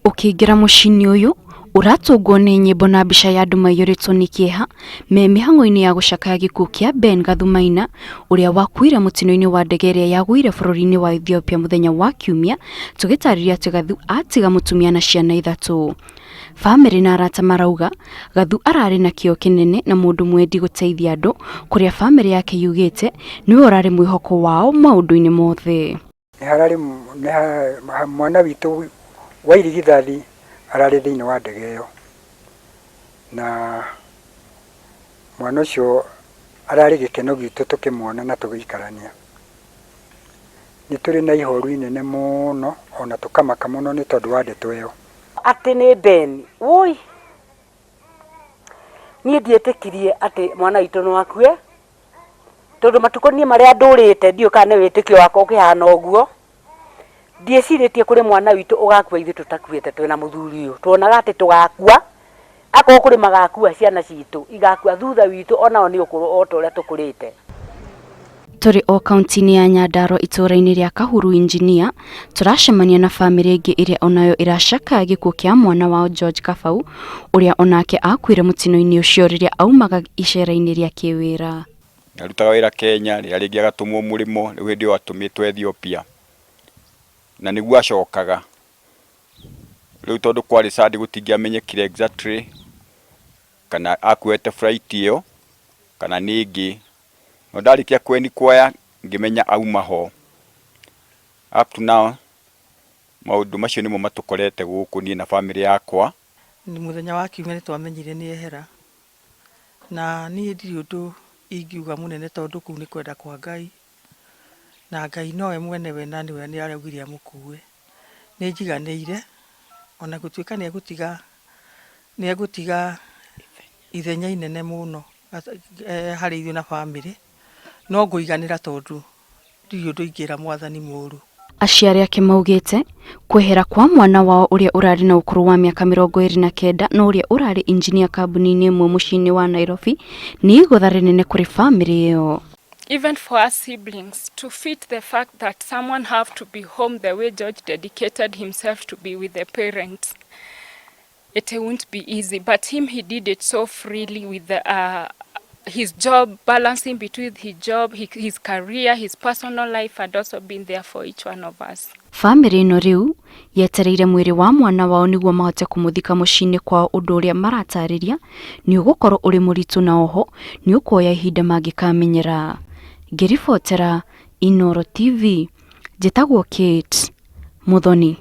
Ukiingira mucini uyu uratungwo ni nyimbo na mbica ya andu maiyuritwo ni kieha me mihango-ini ya gucakaya gikuo kia Ben Gathumaina uria wakuire mutino-ini wa ndege iria yaguire bururi-ini wa Ethiopia muthenya wa Kiumia, tugitariria ati Gathu atiga mutumia na ciana ithatu. Bamiri na arata marauga Gathu arari na kio kinene na mundu mwendi guteithia andu, kuria bamiri yake yugite niwe urari mwihoko wao maundu-ini mothe. Mwana witu wa irigithathi arari thiini wa ndege iyo, na mwana ucio arari gikeno gitu tukimwona na tugiikarania. Ni turi na ihoru inene muno, ona tukamaka muno ni tondu wa ndeto iyo ati ni Ben ui ni ndietikirie ati mwana witu no akue tondu matuko ni maria ndurite ndio kana witikio wako ukihana uguo. Ndieciritie kuri mwana witu ugakua ithu tutakuite twina muthuri uyu, tuonaga ati tugakua ako kuri magakua ciana citu igakua thutha witu onao ni ukuru o toria tukurite. Turi o kaunti-ini ya Nyandarua itura-ini ria Kahuru engineer turacemania na bamiri ingi iria onayo iracakaya gikuo kia mwana wao George Kabau uria onake akuire mutino-ini ucio riria aumaga icera-ini ria kiwira. Arutaga wira Kenya ria ringi agatumwo murimo riu ndio atumitwo Ethiopia na niguo acokaga riu tondu kwari sadi gutingiamenyekire exactly kana akuete flight iyo kana ningi no ndarikia kweni kwaya ngimenya auma ho. Up to now maundu macio nimo matukorete guku ni na family yakwa. Ni muthenya wa Kiumia ni twamenyire ni ehera na ni ndiri undu ingiuga munene tondu kuu ni kwenda kwa Ngai na Ngai nowe mwene we na niwe ni araugire amukue. Ni njiganiire ona gutuika ni egutiga ithenya inene muno hari ithu na family no nguiganira tondu ndio nduingira mwathani muru. Aciari ake maugite kwehera kwa mwana wao uria urari na ukuru wa miaka 29 na uria urari engineer kaunti-ini imwe mucini wa Nairobi ni igutha rinene kuri family iyo. Even for our siblings, to fit the fact that someone have to be home the way George dedicated himself to be with the parents, it won't be easy. But he did it so freely with his job, balancing between his job, his career, his personal life, and also being there for each one of us. Family ino riu yetereire mwiri wa mwana wao niguo mahote kumuthika mucini kwa undu uria maratariria ni ugukorwo uri muritu na oho ni ukuoya ihinda mangikamenyera. Ngiribotera Inooro TV, njitagwo Kate Muthoni.